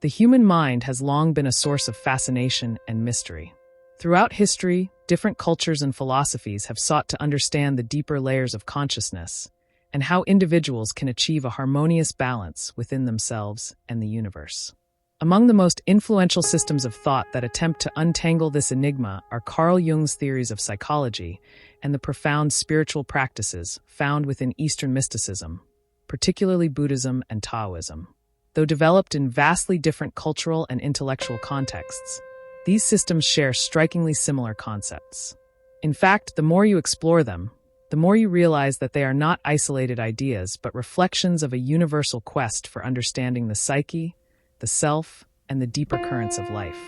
The human mind has long been a source of fascination and mystery. Throughout history, different cultures and philosophies have sought to understand the deeper layers of consciousness and how individuals can achieve a harmonious balance within themselves and the universe. Among the most influential systems of thought that attempt to untangle this enigma are Carl Jung's theories of psychology and the profound spiritual practices found within Eastern mysticism, particularly Buddhism and Taoism. Though developed in vastly different cultural and intellectual contexts, these systems share strikingly similar concepts. In fact, the more you explore them, the more you realize that they are not isolated ideas but reflections of a universal quest for understanding the psyche, the self, and the deeper currents of life.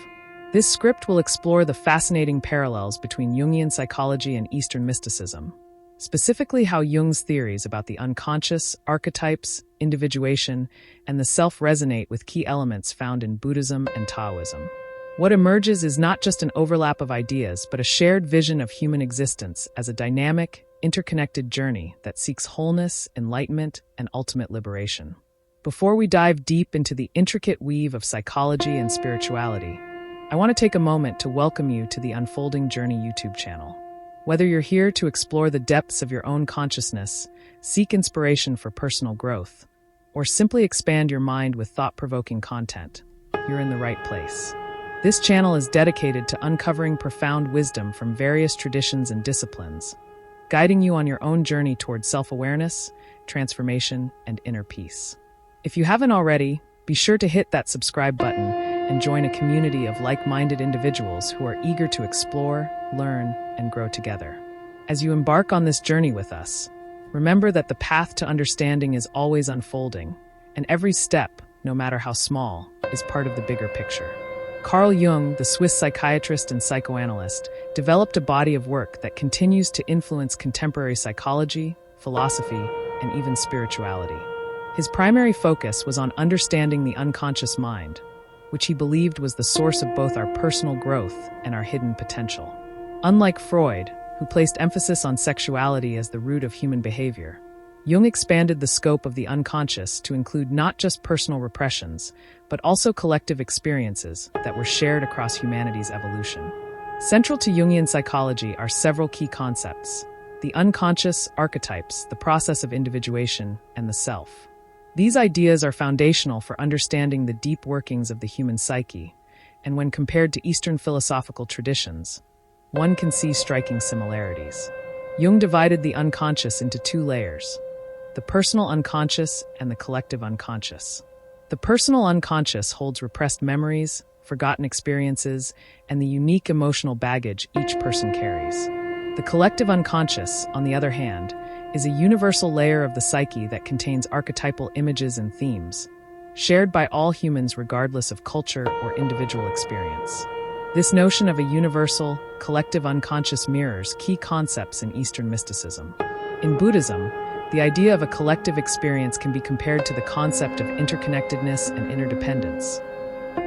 This script will explore the fascinating parallels between Jungian psychology and Eastern mysticism, specifically how Jung's theories about the unconscious, archetypes, individuation, and the self resonate with key elements found in Buddhism and Taoism. What emerges is not just an overlap of ideas, but a shared vision of human existence as a dynamic, interconnected journey that seeks wholeness, enlightenment, and ultimate liberation. Before we dive deep into the intricate weave of psychology and spirituality, I want to take a moment to welcome you to the Unfolding Journey YouTube channel. Whether you're here to explore the depths of your own consciousness, seek inspiration for personal growth, or simply expand your mind with thought-provoking content, you're in the right place. This channel is dedicated to uncovering profound wisdom from various traditions and disciplines, guiding you on your own journey towards self-awareness, transformation, and inner peace. If you haven't already, be sure to hit that subscribe button and join a community of like-minded individuals who are eager to explore, learn, and grow together. As you embark on this journey with us, remember that the path to understanding is always unfolding, and every step, no matter how small, is part of the bigger picture. Carl Jung, the Swiss psychiatrist and psychoanalyst, developed a body of work that continues to influence contemporary psychology, philosophy, and even spirituality. His primary focus was on understanding the unconscious mind, which he believed was the source of both our personal growth and our hidden potential. Unlike Freud, who placed emphasis on sexuality as the root of human behavior, Jung expanded the scope of the unconscious to include not just personal repressions, but also collective experiences that were shared across humanity's evolution. Central to Jungian psychology are several key concepts: the unconscious, archetypes, the process of individuation, and the self. These ideas are foundational for understanding the deep workings of the human psyche, and when compared to Eastern philosophical traditions, one can see striking similarities. Jung divided the unconscious into two layers: the personal unconscious and the collective unconscious. The personal unconscious holds repressed memories, forgotten experiences, and the unique emotional baggage each person carries. The collective unconscious, on the other hand, is a universal layer of the psyche that contains archetypal images and themes, shared by all humans regardless of culture or individual experience. This notion of a universal, collective unconscious mirrors key concepts in Eastern mysticism. In Buddhism, the idea of a collective experience can be compared to the concept of interconnectedness and interdependence,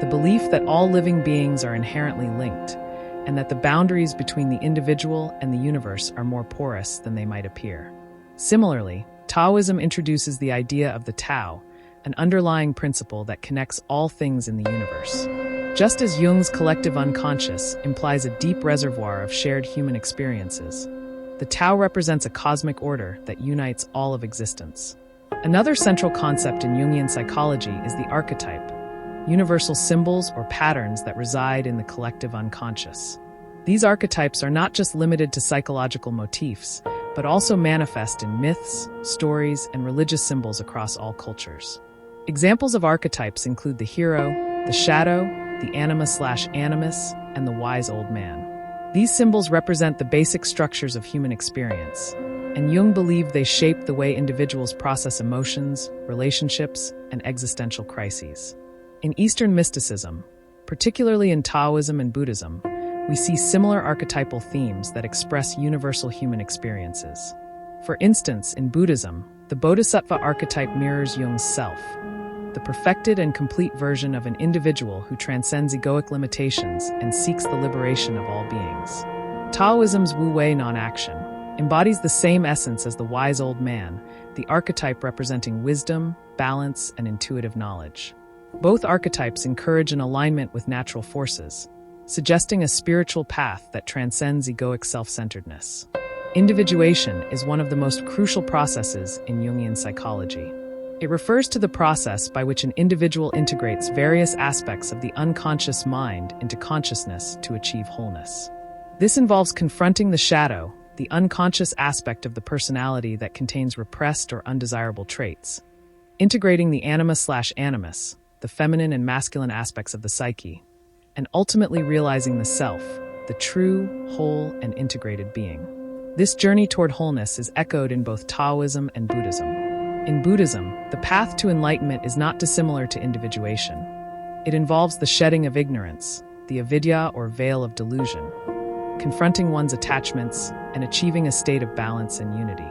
the belief that all living beings are inherently linked, and that the boundaries between the individual and the universe are more porous than they might appear. Similarly, Taoism introduces the idea of the Tao, an underlying principle that connects all things in the universe. Just as Jung's collective unconscious implies a deep reservoir of shared human experiences, the Tao represents a cosmic order that unites all of existence. Another central concept in Jungian psychology is the archetype, universal symbols or patterns that reside in the collective unconscious. These archetypes are not just limited to psychological motifs, but also manifest in myths, stories, and religious symbols across all cultures. Examples of archetypes include the hero, the shadow, the anima/animus, and the wise old man. These symbols represent the basic structures of human experience, and Jung believed they shape the way individuals process emotions, relationships, and existential crises. In Eastern mysticism, particularly in Taoism and Buddhism, we see similar archetypal themes that express universal human experiences. For instance, in Buddhism, the Bodhisattva archetype mirrors Jung's self, the perfected and complete version of an individual who transcends egoic limitations and seeks the liberation of all beings. Taoism's Wu-Wei non-action embodies the same essence as the wise old man, the archetype representing wisdom, balance, and intuitive knowledge. Both archetypes encourage an alignment with natural forces, suggesting a spiritual path that transcends egoic self-centeredness. Individuation is one of the most crucial processes in Jungian psychology. It refers to the process by which an individual integrates various aspects of the unconscious mind into consciousness to achieve wholeness. This involves confronting the shadow, the unconscious aspect of the personality that contains repressed or undesirable traits, integrating the anima/animus, the feminine and masculine aspects of the psyche, and ultimately realizing the self, the true, whole, and integrated being. This journey toward wholeness is echoed in both Taoism and Buddhism. In Buddhism, the path to enlightenment is not dissimilar to individuation. It involves the shedding of ignorance, the avidya or veil of delusion, confronting one's attachments, and achieving a state of balance and unity.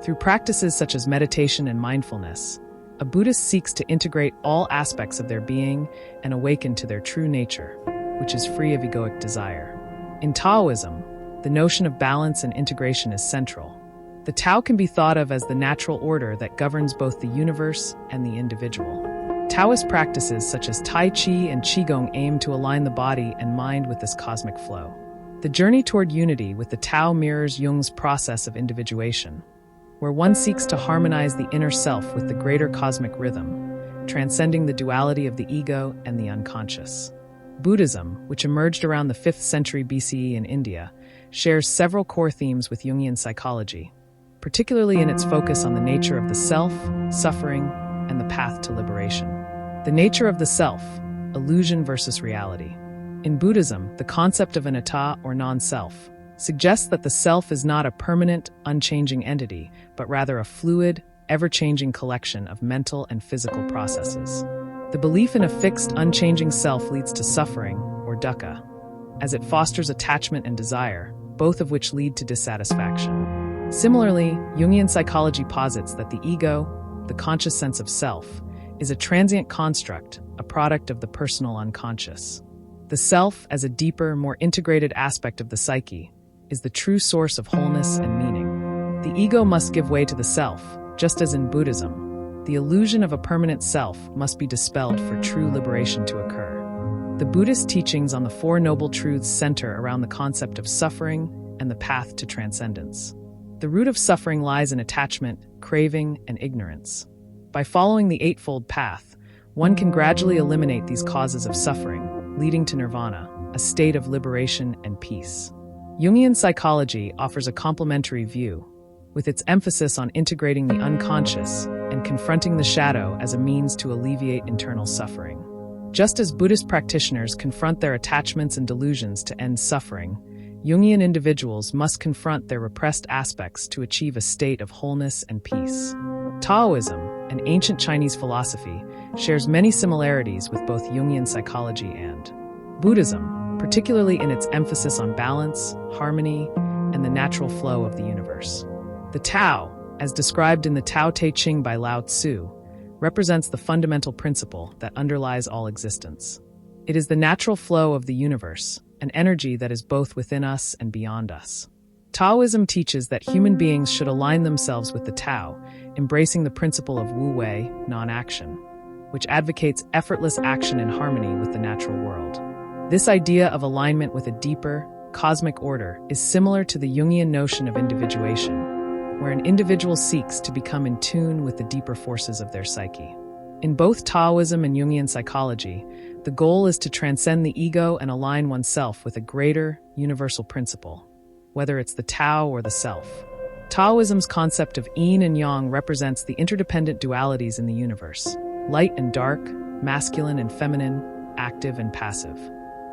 Through practices such as meditation and mindfulness, a Buddhist seeks to integrate all aspects of their being and awaken to their true nature, which is free of egoic desire. In Taoism, the notion of balance and integration is central. The Tao can be thought of as the natural order that governs both the universe and the individual. Taoist practices such as Tai Chi and Qigong aim to align the body and mind with this cosmic flow. The journey toward unity with the Tao mirrors Jung's process of individuation, where one seeks to harmonize the inner self with the greater cosmic rhythm, transcending the duality of the ego and the unconscious. Buddhism, which emerged around the 5th century BCE in India, shares several core themes with Jungian psychology, particularly in its focus on the nature of the self, suffering, and the path to liberation. The nature of the self, illusion versus reality. In Buddhism, the concept of anatta or non-self suggests that the self is not a permanent, unchanging entity, but rather a fluid, ever-changing collection of mental and physical processes. The belief in a fixed, unchanging self leads to suffering, or dukkha, as it fosters attachment and desire, both of which lead to dissatisfaction. Similarly, Jungian psychology posits that the ego, the conscious sense of self, is a transient construct, a product of the personal unconscious. The self, as a deeper, more integrated aspect of the psyche, is the true source of wholeness and meaning. The ego must give way to the self, just as in Buddhism. The illusion of a permanent self must be dispelled for true liberation to occur. The Buddhist teachings on the Four Noble Truths center around the concept of suffering and the path to transcendence. The root of suffering lies in attachment, craving, and ignorance. By following the Eightfold Path, one can gradually eliminate these causes of suffering, leading to nirvana, a state of liberation and peace. Jungian psychology offers a complementary view, with its emphasis on integrating the unconscious and confronting the shadow as a means to alleviate internal suffering. Just as Buddhist practitioners confront their attachments and delusions to end suffering, Jungian individuals must confront their repressed aspects to achieve a state of wholeness and peace. Taoism, an ancient Chinese philosophy, shares many similarities with both Jungian psychology and Buddhism, particularly in its emphasis on balance, harmony, and the natural flow of the universe. The Tao, as described in the Tao Te Ching by Lao Tzu, represents the fundamental principle that underlies all existence. It is the natural flow of the universe, an energy that is both within us and beyond us. Taoism teaches that human beings should align themselves with the Tao, embracing the principle of wu wei, non-action, which advocates effortless action in harmony with the natural world. This idea of alignment with a deeper, cosmic order is similar to the Jungian notion of individuation, where an individual seeks to become in tune with the deeper forces of their psyche. In both Taoism and Jungian psychology, the goal is to transcend the ego and align oneself with a greater, universal principle, whether it's the Tao or the self. Taoism's concept of yin and yang represents the interdependent dualities in the universe, light and dark, masculine and feminine, active and passive.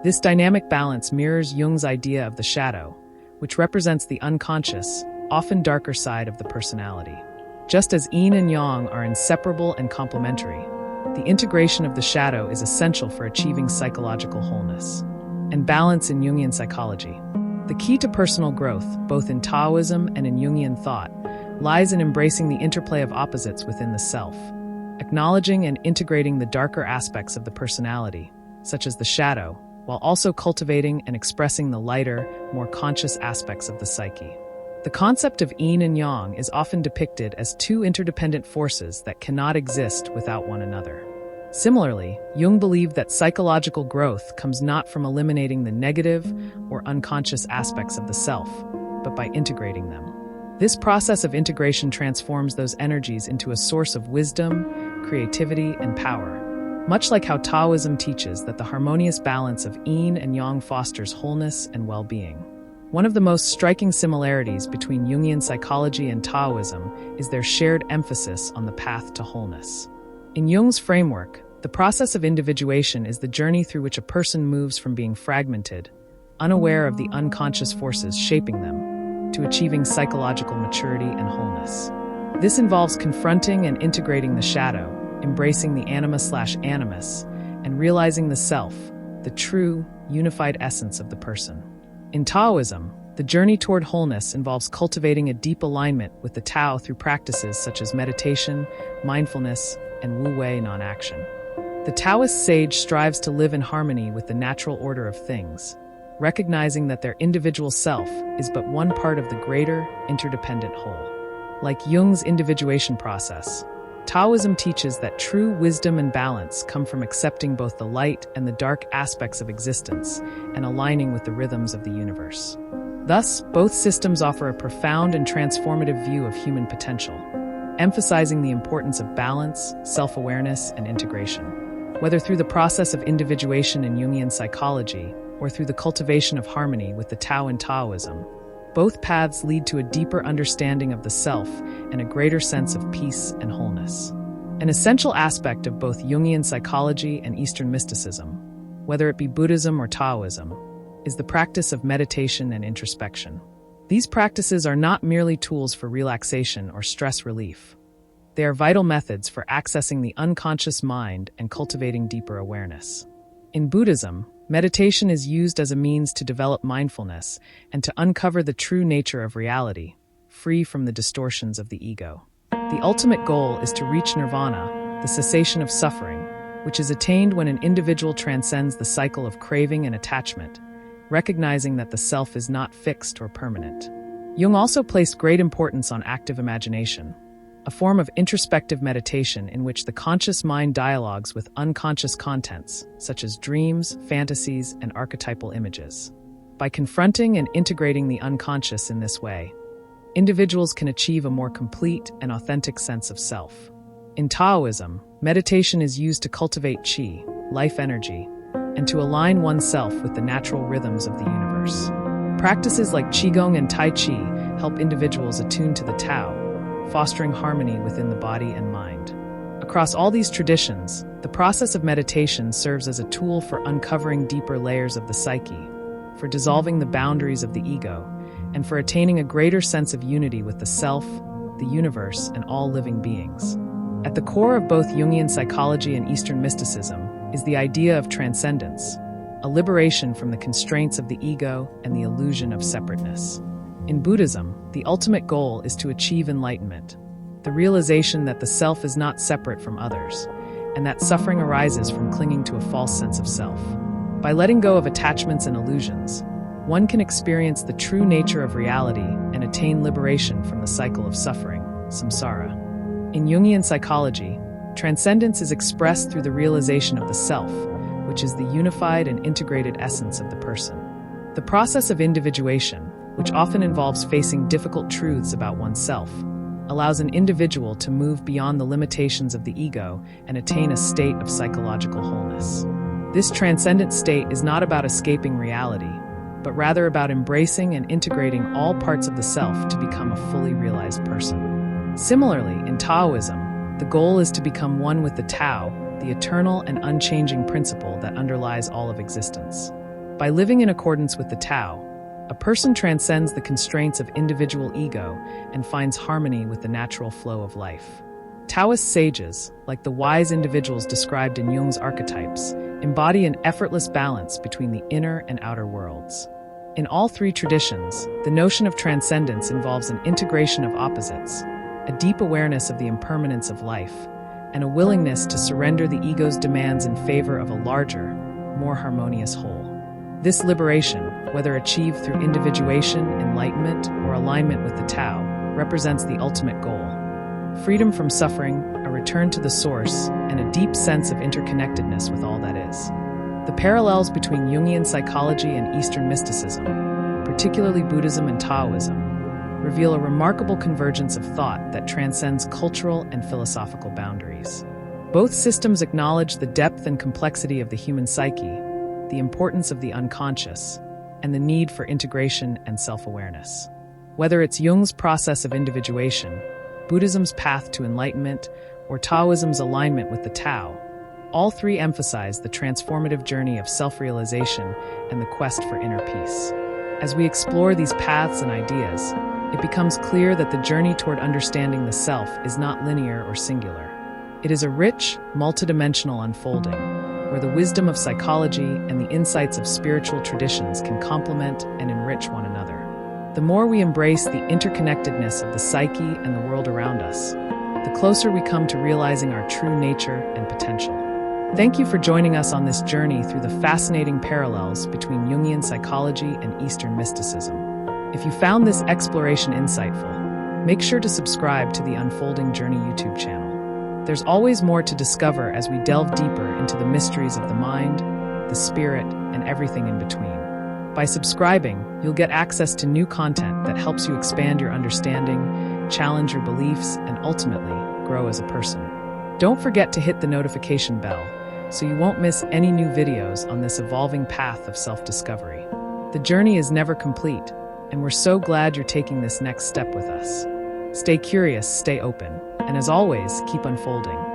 This dynamic balance mirrors Jung's idea of the shadow, which represents the unconscious, often darker side of the personality. Just as yin and yang are inseparable and complementary, the integration of the shadow is essential for achieving psychological wholeness and balance in Jungian psychology. The key to personal growth, both in Taoism and in Jungian thought, lies in embracing the interplay of opposites within the self, acknowledging and integrating the darker aspects of the personality, such as the shadow, while also cultivating and expressing the lighter, more conscious aspects of the psyche. The concept of yin and yang is often depicted as two interdependent forces that cannot exist without one another. Similarly, Jung believed that psychological growth comes not from eliminating the negative or unconscious aspects of the self, but by integrating them. This process of integration transforms those energies into a source of wisdom, creativity, and power, much like how Taoism teaches that the harmonious balance of yin and yang fosters wholeness and well-being. One of the most striking similarities between Jungian psychology and Taoism is their shared emphasis on the path to wholeness. In Jung's framework, the process of individuation is the journey through which a person moves from being fragmented, unaware of the unconscious forces shaping them, to achieving psychological maturity and wholeness. This involves confronting and integrating the shadow, embracing the anima/animus, and realizing the self, the true, unified essence of the person. In Taoism, the journey toward wholeness involves cultivating a deep alignment with the Tao through practices such as meditation, mindfulness, and wu-wei non-action. The Taoist sage strives to live in harmony with the natural order of things, recognizing that their individual self is but one part of the greater, interdependent whole. Like Jung's individuation process, Taoism teaches that true wisdom and balance come from accepting both the light and the dark aspects of existence and aligning with the rhythms of the universe. Thus, both systems offer a profound and transformative view of human potential, emphasizing the importance of balance, self-awareness, and integration. Whether through the process of individuation in Jungian psychology or through the cultivation of harmony with the Tao in Taoism, both paths lead to a deeper understanding of the self and a greater sense of peace and wholeness. An essential aspect of both Jungian psychology and Eastern mysticism, whether it be Buddhism or Taoism, is the practice of meditation and introspection. These practices are not merely tools for relaxation or stress relief. They are vital methods for accessing the unconscious mind and cultivating deeper awareness. In Buddhism, meditation is used as a means to develop mindfulness and to uncover the true nature of reality, free from the distortions of the ego. The ultimate goal is to reach nirvana, the cessation of suffering, which is attained when an individual transcends the cycle of craving and attachment, recognizing that the self is not fixed or permanent. Jung also placed great importance on active imagination, a form of introspective meditation in which the conscious mind dialogues with unconscious contents, such as dreams, fantasies, and archetypal images. By confronting and integrating the unconscious in this way, individuals can achieve a more complete and authentic sense of self. In Taoism, meditation is used to cultivate qi, life energy, and to align oneself with the natural rhythms of the universe. Practices like Qigong and Tai Chi help individuals attune to the Tao, fostering harmony within the body and mind. Across all these traditions, the process of meditation serves as a tool for uncovering deeper layers of the psyche, for dissolving the boundaries of the ego, and for attaining a greater sense of unity with the self, the universe, and all living beings. At the core of both Jungian psychology and Eastern mysticism is the idea of transcendence, a liberation from the constraints of the ego and the illusion of separateness. In Buddhism, the ultimate goal is to achieve enlightenment, the realization that the self is not separate from others, and that suffering arises from clinging to a false sense of self. By letting go of attachments and illusions, one can experience the true nature of reality and attain liberation from the cycle of suffering, samsara. In Jungian psychology, transcendence is expressed through the realization of the self, which is the unified and integrated essence of the person. The process of individuation, which often involves facing difficult truths about oneself, allows an individual to move beyond the limitations of the ego and attain a state of psychological wholeness. This transcendent state is not about escaping reality, but rather about embracing and integrating all parts of the self to become a fully realized person. Similarly, in Taoism, the goal is to become one with the Tao, the eternal and unchanging principle that underlies all of existence. By living in accordance with the Tao, a person transcends the constraints of individual ego and finds harmony with the natural flow of life. Taoist sages, like the wise individuals described in Jung's archetypes, embody an effortless balance between the inner and outer worlds. In all three traditions, the notion of transcendence involves an integration of opposites, a deep awareness of the impermanence of life, and a willingness to surrender the ego's demands in favor of a larger, more harmonious whole. This liberation, whether achieved through individuation, enlightenment, or alignment with the Tao, represents the ultimate goal: freedom from suffering, a return to the source, and a deep sense of interconnectedness with all that is. The parallels between Jungian psychology and Eastern mysticism, particularly Buddhism and Taoism, reveal a remarkable convergence of thought that transcends cultural and philosophical boundaries. Both systems acknowledge the depth and complexity of the human psyche, the importance of the unconscious, and the need for integration and self-awareness. Whether it's Jung's process of individuation, Buddhism's path to enlightenment, or Taoism's alignment with the Tao, all three emphasize the transformative journey of self-realization and the quest for inner peace. As we explore these paths and ideas, it becomes clear that the journey toward understanding the self is not linear or singular. It is a rich, multidimensional unfolding, where the wisdom of psychology and the insights of spiritual traditions can complement and enrich one another. The more we embrace the interconnectedness of the psyche and the world around us, the closer we come to realizing our true nature and potential. Thank you for joining us on this journey through the fascinating parallels between Jungian psychology and Eastern mysticism. If you found this exploration insightful, make sure to subscribe to the Unfolding Journey YouTube channel. There's always more to discover as we delve deeper into the mysteries of the mind, the spirit, and everything in between. By subscribing, you'll get access to new content that helps you expand your understanding, challenge your beliefs, and ultimately grow as a person. Don't forget to hit the notification bell so you won't miss any new videos on this evolving path of self-discovery. The journey is never complete, and we're so glad you're taking this next step with us. Stay curious, stay open, and as always, keep unfolding.